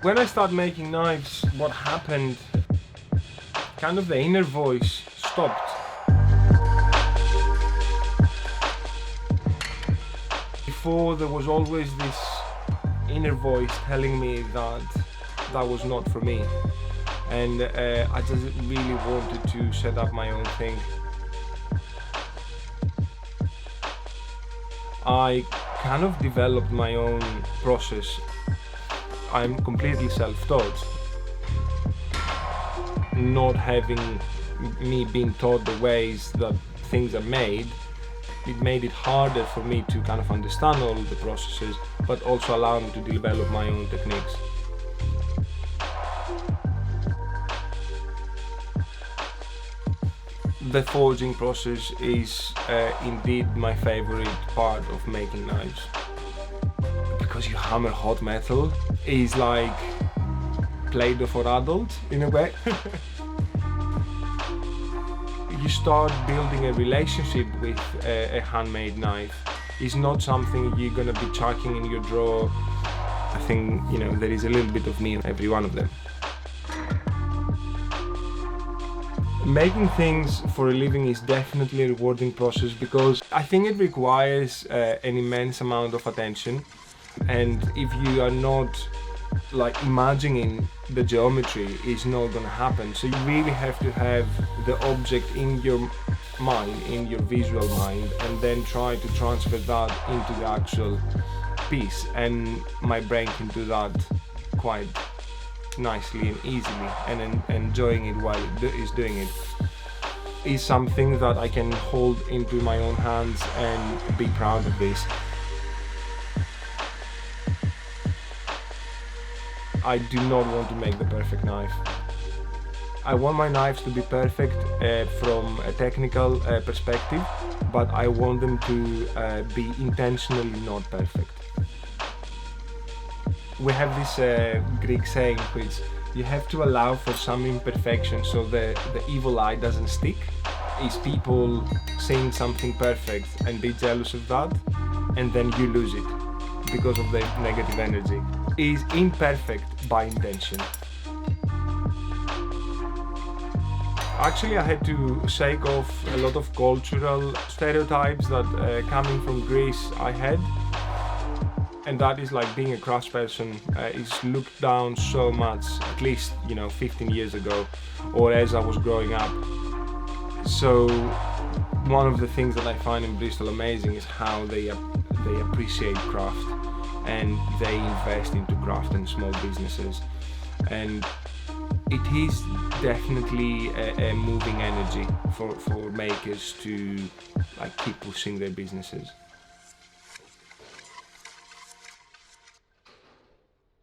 When I started making knives, what happened, kind of the inner voice stopped. Before there was always this inner voice telling me that that was not for me, and I just really wanted to set up my own thing. I kind of developed my own process. I'm completely self-taught. Not having me being taught the ways that things are made, it made it harder for me to kind of understand all of the processes, but also allow me to develop my own techniques. The forging process is indeed my favorite part of making knives. Because you hammer hot metal, is like Play-Doh for adults in a way. You start building a relationship with a handmade knife. It's not something you're gonna be chucking in your drawer. I think, you know, there is a little bit of me in every one of them. Making things for a living is definitely a rewarding process because I think it requires an immense amount of attention, and if you are not like imagining the geometry, it's not gonna happen. So you really have to have the object in your mind, in your visual mind, and then try to transfer that into the actual piece, and my brain can do that quite nicely and easily, and enjoying it while it is doing it is something that I can hold into my own hands and be proud of this. I do not want to make the perfect knife. I want my knives to be perfect from a technical perspective, but I want them to be intentionally not perfect. We have this Greek saying which you have to allow for some imperfection so the evil eye doesn't stick. Is people seeing something perfect and be jealous of that, and then you lose it because of the negative energy. Is imperfect by intention. Actually, I had to shake off a lot of cultural stereotypes that coming from Greece I had. And that is like being a craftsperson is looked down so much, at least, you know, 15 years ago, or as I was growing up. So one of the things that I find in Bristol amazing is how they appreciate craft, and they invest into craft and small businesses. And it is definitely a moving energy for makers to like keep pushing their businesses.